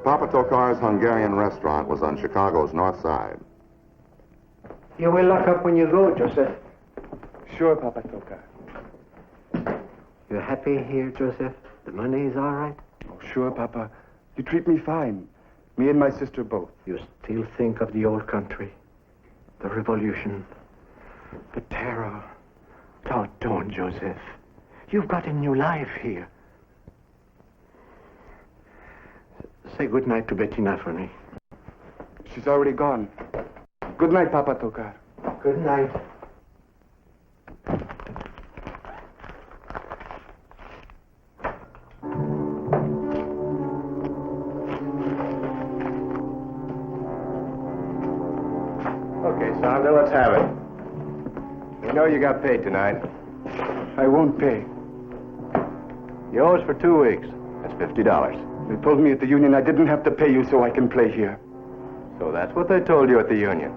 Papa Tokar's Hungarian restaurant was on Chicago's north side. You will lock up when you go, Joseph. Sure, Papa Tokar. You happy here, Joseph? The money is all right? Oh, sure, Papa. You treat me fine. Me and my sister both. You still think of the old country, the revolution, the terror. Don't, Joseph. You've got a new life here. Say good night to Bettina for me. She's already gone. Good night, Papa Tokar. Good night. Okay, Sandra, let's have it. You know you got paid tonight. I won't pay. You owe us for 2 weeks. That's $50. They told me at the union I didn't have to pay you so I can play here. So that's what they told you at the union.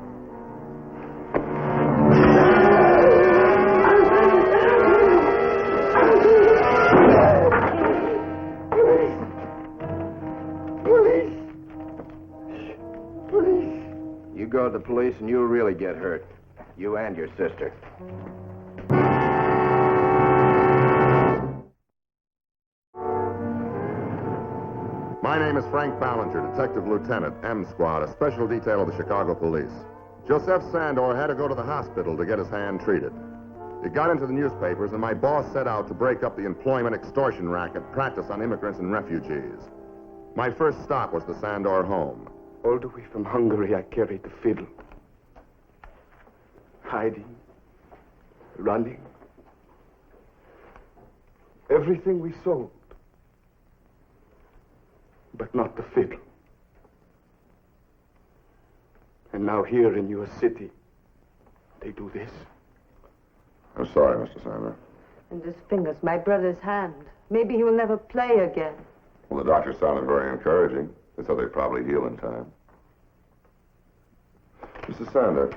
You go to the police and you'll really get hurt. You and your sister. My name is Frank Ballinger, Detective Lieutenant, M Squad, a special detail of the Chicago Police. Joseph Sandor had to go to the hospital to get his hand treated. It got into the newspapers, and my boss set out to break up the employment extortion racket practiced on immigrants and refugees. My first stop was the Sandor home. All the way from Hungary, I carried the fiddle. Hiding, running. Everything we sold. But not the fiddle. And now here in your city, they do this. I'm sorry, Mr. Sandor. And his fingers, my brother's hand. Maybe he will never play again. Well, the doctor sounded very encouraging. They said they'd probably heal in time. Mr. Sandor.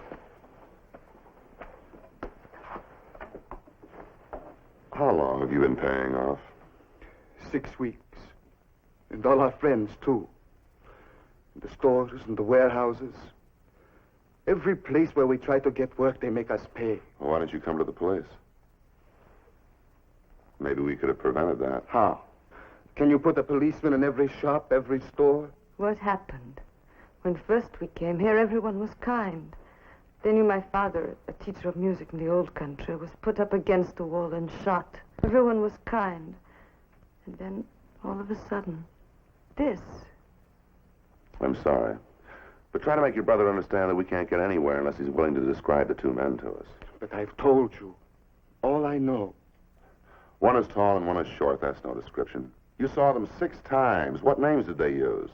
How long have you been paying off? 6 weeks. And all our friends, too. The stores and the warehouses. Every place where we try to get work, they make us pay. Well, why didn't you come to the police? Maybe we could have prevented that. How? Can you put a policeman in every shop, every store? What happened? When first we came here, everyone was kind. They knew my father, a teacher of music in the old country, was put up against the wall and shot. Everyone was kind. And then, all of a sudden, this. I'm sorry. But try to make your brother understand that we can't get anywhere unless he's willing to describe the 2 men to us. But I've told you. All I know. One is tall and one is short. That's no description. You saw them 6 times. What names did they use?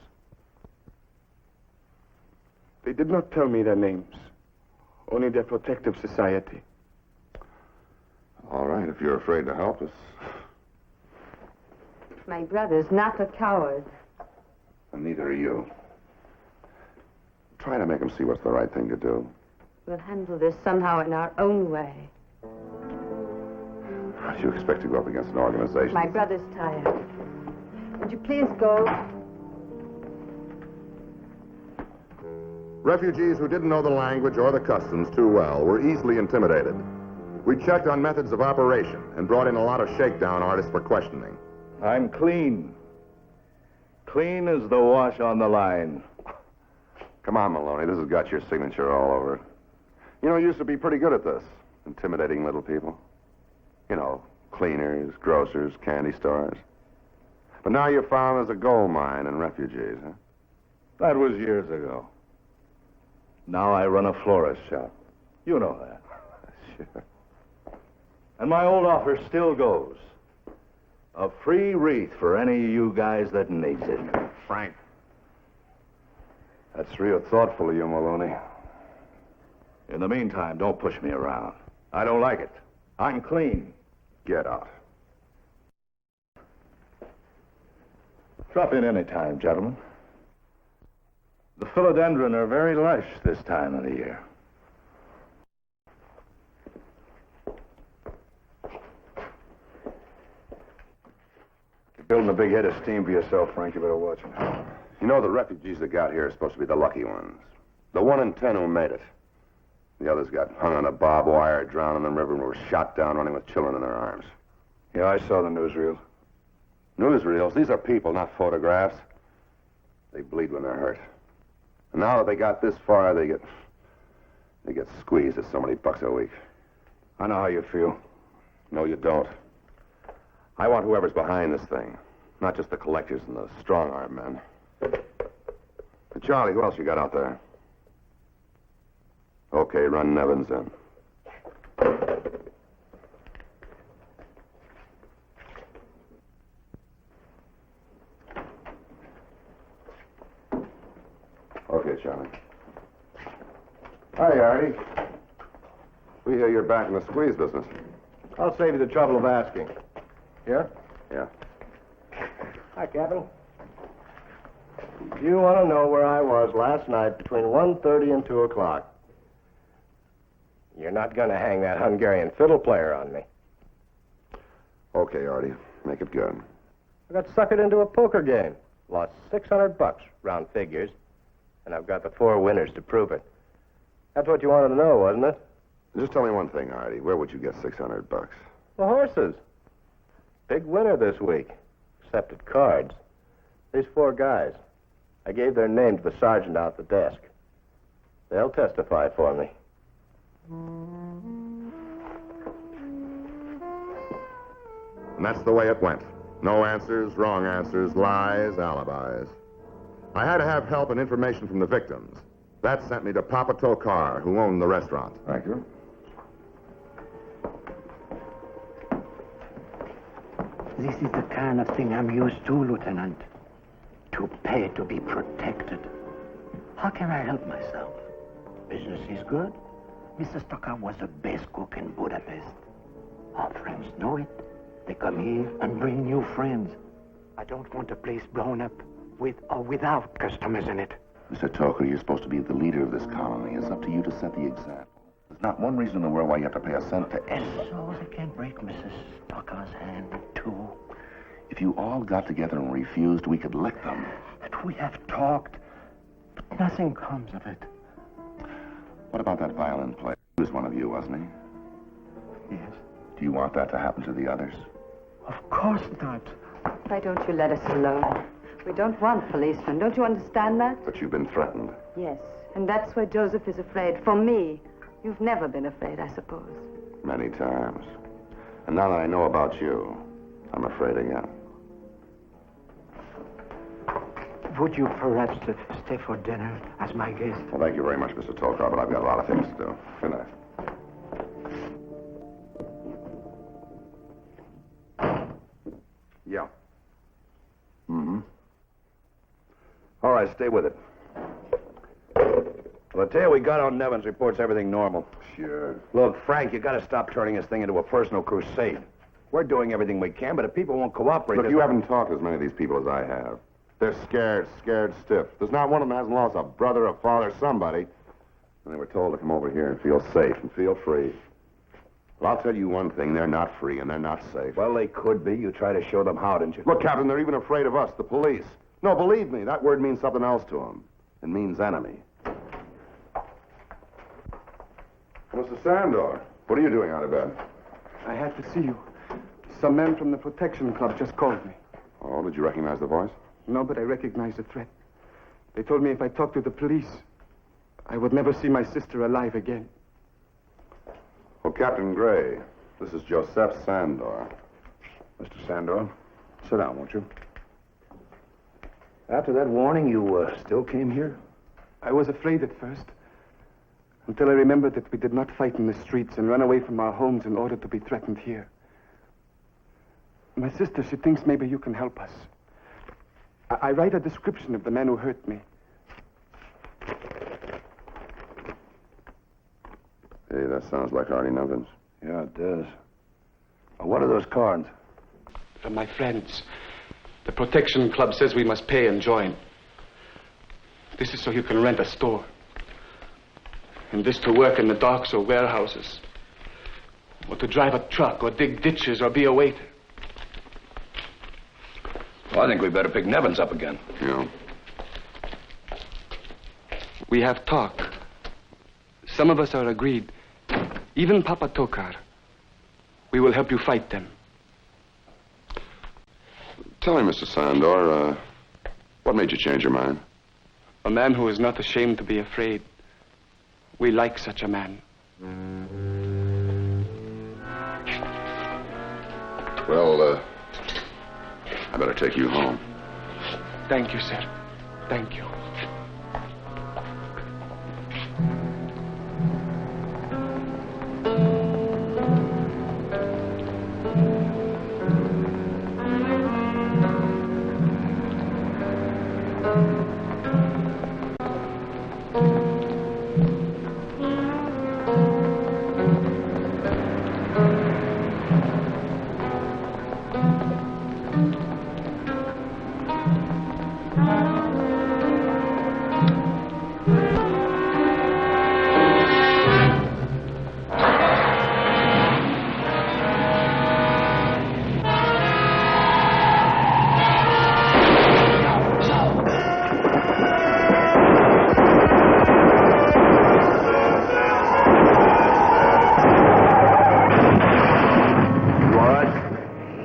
They did not tell me their names. Only their protective society. All right, if you're afraid to help us. My brother's not a coward. And neither are you. Try to make him see what's the right thing to do. We'll handle this somehow in our own way. How do you expect to go up against an organization? My brother's tired. Would you please go? Refugees who didn't know the language or the customs too well were easily intimidated. We checked on methods of operation and brought in a lot of shakedown artists for questioning. I'm clean. Clean as the wash on the line. Come on, Maloney. This has got your signature all over it. You know, you used to be pretty good at this, intimidating little people. You know, cleaners, grocers, candy stores. But now you're found as a gold mine and refugees, huh? That was years ago. Now I run a florist shop. You know that. Sure. And my old offer still goes. A free wreath for any of you guys that needs it. Frank. That's real thoughtful of you, Maloney. In the meantime, don't push me around. I don't like it. I'm clean. Get out. Drop in any time, gentlemen. The philodendron are very lush this time of the year. Building a big head of steam for yourself, Frank. You better watch it. You know, the refugees that got here are supposed to be the lucky ones. The 1 in 10 who made it. The others got hung on a barbed wire, drowned in the river, and were shot down running with children in their arms. Yeah, I saw the newsreel. Newsreels? These are people, not photographs. They bleed when they're hurt. And now that they got this far, they get squeezed at so many bucks a week. I know how you feel. No, you don't. I want whoever's behind this thing. Not just the collectors and the strong-arm men. But Charlie, who else you got out there? Okay, run Nevins in. Okay, Charlie. Hi, Artie. We hear you're back in the squeeze business. I'll save you the trouble of asking. Here? Yeah. Hi, Captain. You want to know where I was last night between 1:30 and 2 o'clock? You're not going to hang that Hungarian fiddle player on me. Okay, Artie. Make it good. I got suckered into a poker game. Lost $600, round figures. And I've got the 4 winners to prove it. That's what you wanted to know, wasn't it? Just tell me one thing, Artie. Where would you get $600? The horses. Big winner this week. Accepted cards. These 4 guys. I gave their name to the sergeant out at the desk. They'll testify for me. And that's the way it went. No answers, wrong answers, lies, alibis. I had to have help and information from the victims. That sent me to Papa Tokar, who owned the restaurant. Thank you. This is the kind of thing I'm used to, Lieutenant. To pay to be protected. How can I help myself? Business is good. Mr. Stocker was the best cook in Budapest. Our friends know it. They come here and bring new friends. I don't want a place blown up with or without customers in it. Mr. Toker, you're supposed to be the leader of this colony. It's up to you to set the example. There's not one reason in the world why you have to pay a cent to anybody. So they can break Mrs. Stocker's hand in 2. If you all got together and refused, we could lick them. But we have talked, but nothing comes of it. What about that violin player? He was one of you, wasn't he? Yes. Do you want that to happen to the others? Of course not. Why don't you let us alone? We don't want policemen. Don't you understand that? But you've been threatened. Yes. And that's why Joseph is afraid. For me. You've never been afraid, I suppose. Many times. And now that I know about you, I'm afraid again. Would you perhaps stay for dinner as my guest? Well, thank you very much, Mr. Tokar, but I've got a lot of things to do. Good night. Yeah. Mm-hmm. All right, stay with it. Well, the tale we got on Nevins reports everything normal. Sure. Look, Frank, you got to stop turning this thing into a personal crusade. We're doing everything we can, but if people won't cooperate... Look, you haven't talked to as many of these people as I have. They're scared stiff. There's not one of them that hasn't lost a brother, a father, somebody. And they were told to come over here and feel safe and feel free. Well, I'll tell you one thing. They're not free and they're not safe. Well, they could be. You try to show them how, didn't you? Look, Captain, they're even afraid of us, the police. No, believe me, that word means something else to them. It means enemy. Mr. Sandor, what are you doing out of bed? I had to see you. Some men from the Protection Club just called me. Oh, did you recognize the voice? No, but I recognize the threat. They told me if I talked to the police, I would never see my sister alive again. Well, Captain Gray, this is Joseph Sandor. Mr. Sandor, sit down, won't you? After that warning, you still came here? I was afraid at first, until I remembered that we did not fight in the streets and run away from our homes in order to be threatened here. My sister, she thinks maybe you can help us. I write a description of the man who hurt me. Hey, that sounds like Artie Nevins. Yeah, it does. What are those cards? From my friends. The Protection Club says we must pay and join. This is so you can rent a store. And this to work in the docks or warehouses. Or to drive a truck or dig ditches or be a waiter. I think we better pick Nevins up again. Yeah. We have talked. Some of us are agreed. Even Papa Tokar. We will help you fight them. Tell me, Mr. Sandor, what made you change your mind? A man who is not ashamed to be afraid. We like such a man. Well, I better take you home. Thank you, sir. Thank you.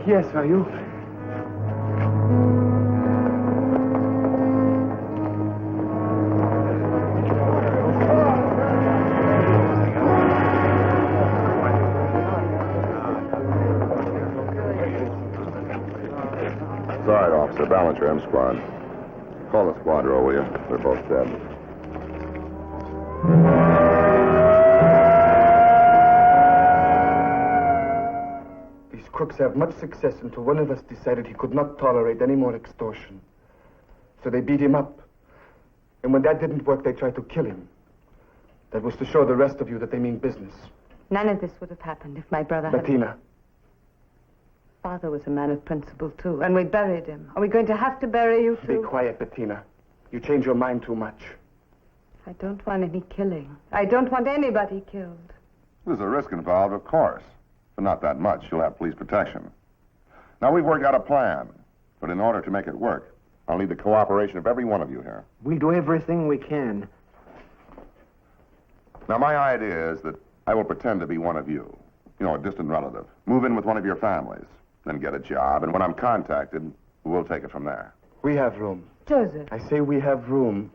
Yes, are you? It's all right, Officer. Ballinger, M Squad. Call the squadron, will you? They're both dead. These crooks have much success until one of us decided he could not tolerate any more extortion. So they beat him up. And when that didn't work, they tried to kill him. That was to show the rest of you that they mean business. None of this would have happened if my brother had... Bettina. Father was a man of principle, too, and we buried him. Are we going to have to bury you, too? Be quiet, Bettina. You change your mind too much. I don't want any killing. I don't want anybody killed. There's a risk involved, of course. But not that much. You'll have police protection. Now, we've worked out a plan. But in order to make it work, I'll need the cooperation of every one of you here. We'll do everything we can. Now, my idea is that I will pretend to be one of you. You know, a distant relative. Move in with one of your families. Then get a job. And when I'm contacted, we'll take it from there. We have room. Joseph. I say we have room.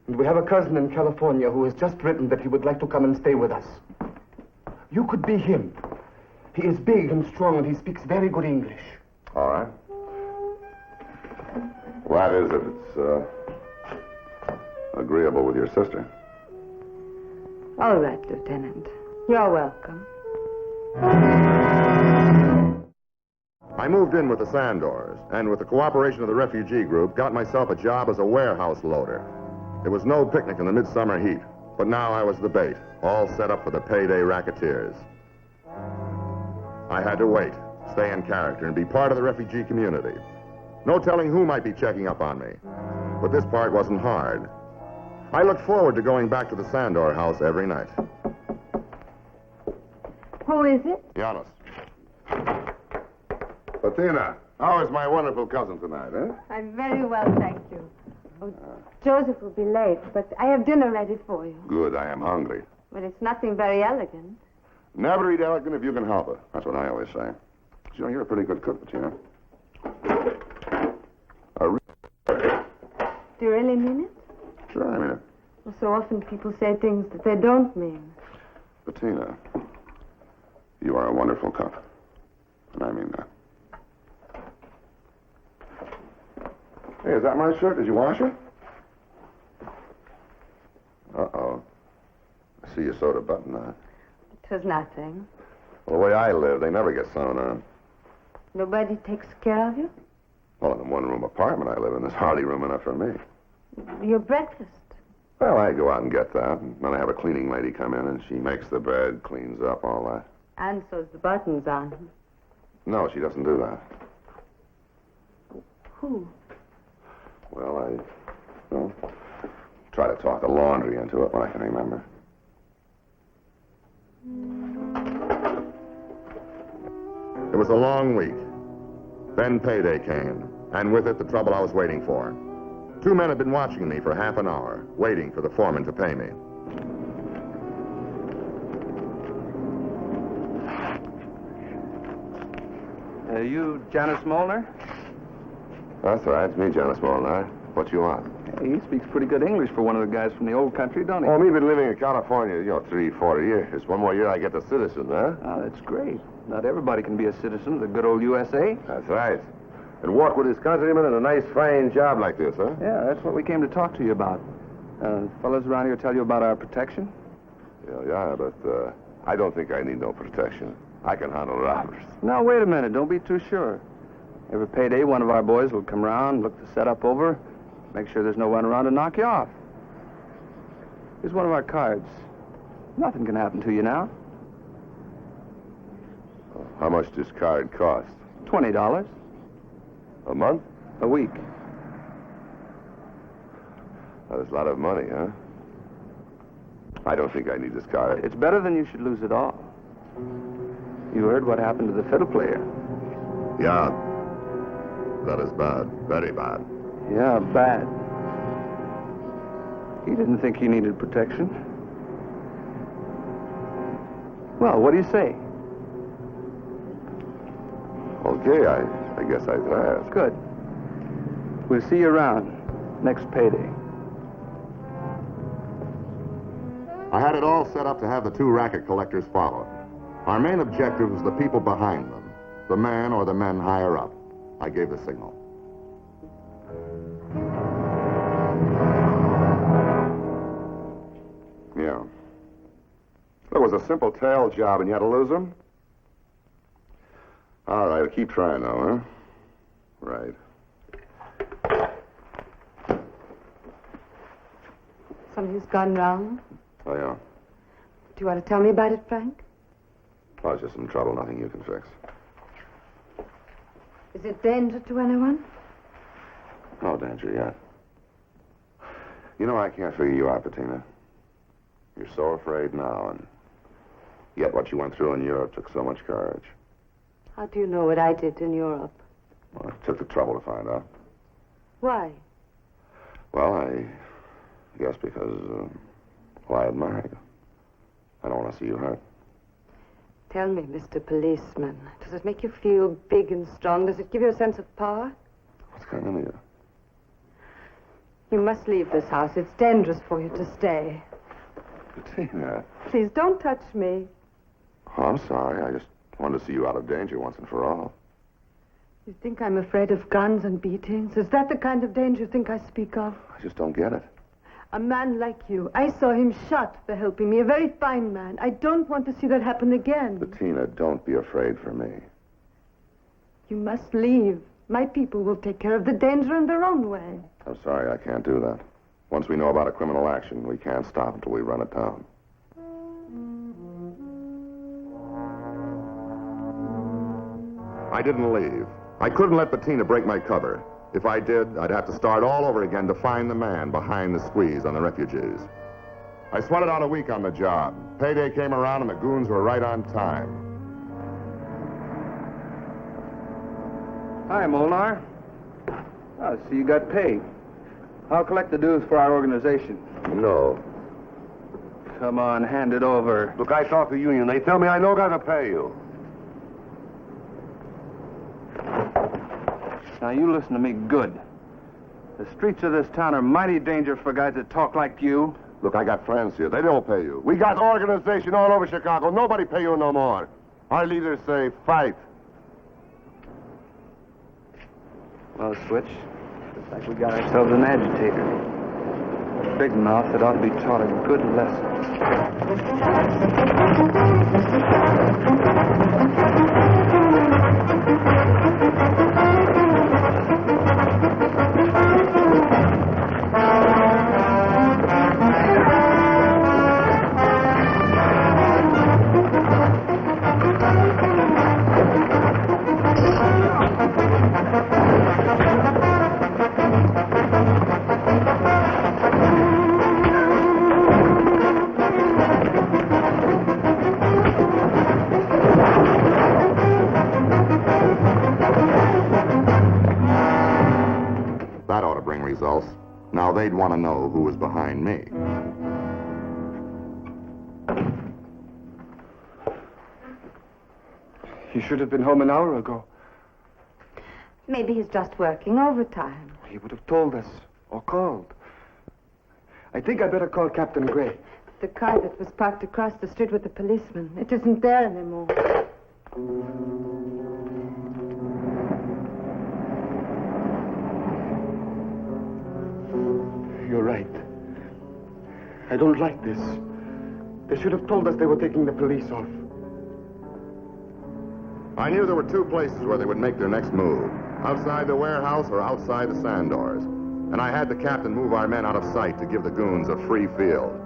And we have a cousin in California who has just written that he would like to come and stay with us. You could be him. He is big and strong, and he speaks very good English. All right. Well, that is if it's agreeable with your sister. All right, Lieutenant. You're welcome. I moved in with the Sandors, and with the cooperation of the refugee group, got myself a job as a warehouse loader. It was no picnic in the midsummer heat, but now I was the bait, all set up for the payday racketeers. I had to wait, stay in character, and be part of the refugee community. No telling who might be checking up on me, but this part wasn't hard. I looked forward to going back to the Sandor house every night. Who is it? Giannis. Bettina, how is my wonderful cousin tonight, eh? I'm very well, thank you. Oh, Joseph will be late, but I have dinner ready for you. Good, I am hungry. But it's nothing very elegant. Never eat elegant if you can help it. That's what I always say. But, you know, you're a pretty good cook, Bettina. Do you really mean it? Sure, I mean it. Well, so often people say things that they don't mean. Bettina, you are a wonderful cook. And I mean that. Hey, is that my shirt? Did you wash it? Uh-oh. I see you sewed a button on. It was nothing. Well, the way I live, they never get sewn on. Nobody takes care of you? Well, in a one-room apartment I live in, there's hardly room enough for me. Your breakfast? Well, I go out and get that, and then I have a cleaning lady come in, and she makes the bed, cleans up, all that. And sews the buttons on. No, she doesn't do that. Who? Well, I try to talk the laundry into it when I can remember. It was a long week. Then payday came. and with it the trouble I was waiting for. 2 men had been watching me for half an hour, waiting for the foreman to pay me. You Janice Molnar? That's right. It's me, Jonas Molnar. What you want? He speaks pretty good English for one of the guys from the old country, don't he? Oh, me been living in California, 3, 4 years. One more year I get the citizen, huh? Oh, that's great. Not everybody can be a citizen of the good old USA. That's right. And work with his countrymen in a nice, fine job like this, huh? Yeah, that's what we came to talk to you about. Fellas around here tell you about our protection? Yeah, but I don't think I need no protection. I can handle robbers. Now, wait a minute. Don't be too sure. Every payday, one of our boys will come around, look the setup over, make sure there's no one around to knock you off. Here's one of our cards. Nothing can happen to you now. How much does card cost? $20 A month? a week. That's a lot of money, huh? I don't think I need this card. It's better than you should lose it all. You heard what happened to the fiddle player. Yeah, that is bad. Very bad. Yeah, bad. He didn't think he needed protection. Well, what do you say? Okay, I guess I can ask. Good. We'll see you around next payday. I had it all set up to have the 2 racket collectors followed. Our main objective was the people behind them, the man or the men higher up. I gave the signal. Yeah. It was a simple tail job and you had to lose them? All right, I'll keep trying now, huh? Right. Something's gone wrong. Oh, yeah. Do you want to tell me about it, Frank? Oh, it's just some trouble, nothing you can fix. Is it danger to anyone? No danger yet. You know, I can't figure you out, Bettina. You're so afraid now, and yet what you went through in Europe took so much courage. How do you know what I did in Europe? Well, I took the trouble to find out. Why? Well, I guess because, I admire you. I don't want to see you hurt. Tell me, Mr. Policeman, does it make you feel big and strong? Does it give you a sense of power? What's coming into you? You must leave this house. It's dangerous for you to stay. Bettina. Please don't touch me. Oh, I'm sorry. I just wanted to see you out of danger once and for all. You think I'm afraid of guns and beatings? Is that the kind of danger you think I speak of? I just don't get it. A man like you. I saw him shot for helping me. A very fine man. I don't want to see that happen again. Bettina, don't be afraid for me. You must leave. My people will take care of the danger in their own way. I'm sorry, I can't do that. Once we know about a criminal action, we can't stop until we run it down. I didn't leave. I couldn't let Bettina break my cover. If I did, I'd have to start all over again to find the man behind the squeeze on the refugees. I sweated out a week on the job. Payday came around and the goons were right on time. Hi, Molnar. Oh, so you got paid. I'll collect the dues for our organization. No. Come on, hand it over. Look, I talked to the union. They tell me I no got to pay you. Now, you listen to me good. The streets of this town are mighty dangerous for guys that talk like you. Look, I got friends here. They don't pay you. We got organization all over Chicago. Nobody pay you no more. Our leaders say, fight. Well, Switch, looks like we got ourselves an agitator. A big mouth that ought to be taught a good lesson. bring results. Now they'd want to know who was behind me. He should have been home an hour ago. Maybe he's just working overtime. He would have told us or called. I think I better call Captain Gray. The car that was parked across the street with the policeman, it isn't there anymore. You're right. I don't like this. They should have told us they were taking the police off. I knew there were two places where they would make their next move. Outside the warehouse or outside the sand doors. And I had the captain move our men out of sight to give the goons a free field.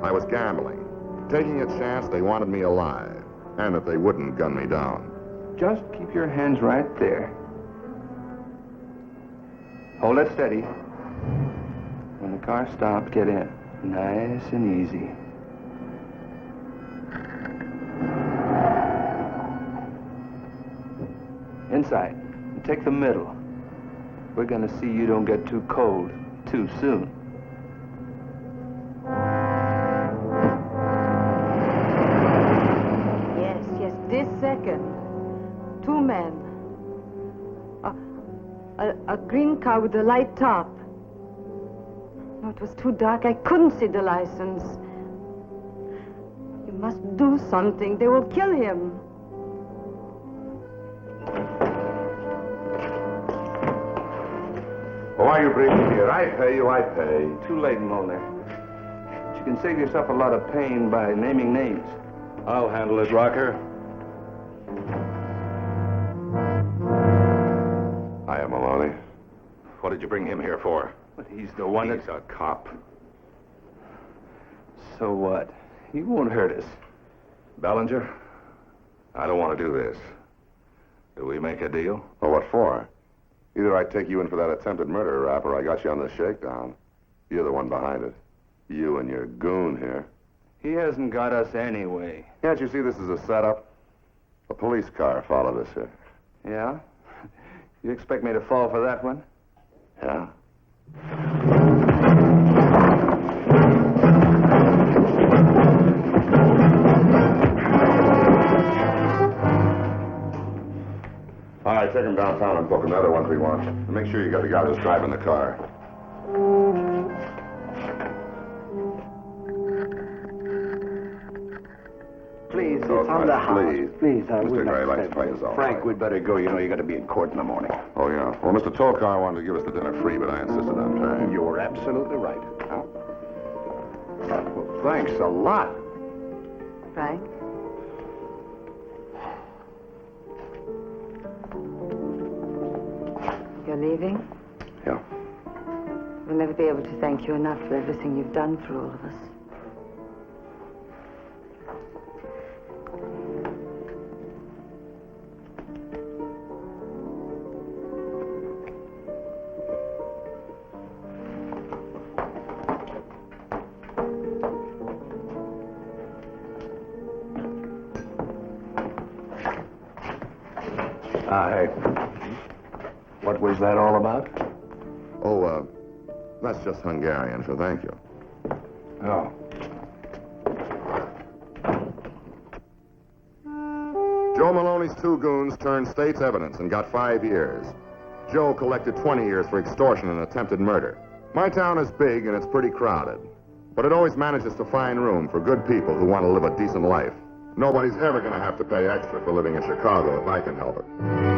I was gambling, taking a chance they wanted me alive, and that they wouldn't gun me down. Just keep your hands right there. Hold it steady. When the car stops, get in. Nice and easy. Inside. Take the middle. We're gonna see you don't get too cold too soon. Yes, this second. Two men. A green car with a light top. No, it was too dark. I couldn't see the license. You must do something. They will kill him. Why are you bringing me here? I pay you, I pay. Too late, Molnar. But you can save yourself a lot of pain by naming names. I'll handle it, Rocker. Hiya, Maloney. What did you bring him here for? But he's the one He's a cop. So what? He won't hurt us. Ballinger, I don't want to do this. Do we make a deal? Well, what for? Either I take you in for that attempted murder rap, or I got you on the shakedown. You're the one behind it. You and your goon here. He hasn't got us anyway. Can't you see this is a setup? A police car followed us here. Yeah? You expect me to fall for that one? Yeah? All right, take him downtown and book another one if we want. And make sure you got the guy who's driving the car. Please, it's Oh, on the house. please. Please, I Mr. would Gray not likes say- to play his own. Frank, way. we'd better go. You know you got to be in court in the morning. Oh, yeah. Well, Mr. Tolkar wanted to give us the dinner free, but I insisted on paying. You were absolutely right. Well, thanks a lot. Frank? You're leaving? Yeah. We'll never be able to thank you enough for everything you've done for all of us. Hey. What was that all about? Oh, that's just Hungarian, so thank you. Oh. Joe Maloney's two goons turned state's evidence and got 5 years. Joe collected 20 years for extortion and attempted murder. My town is big and it's pretty crowded, but it always manages to find room for good people who want to live a decent life. Nobody's ever going to have to pay extra for living in Chicago if I can help it.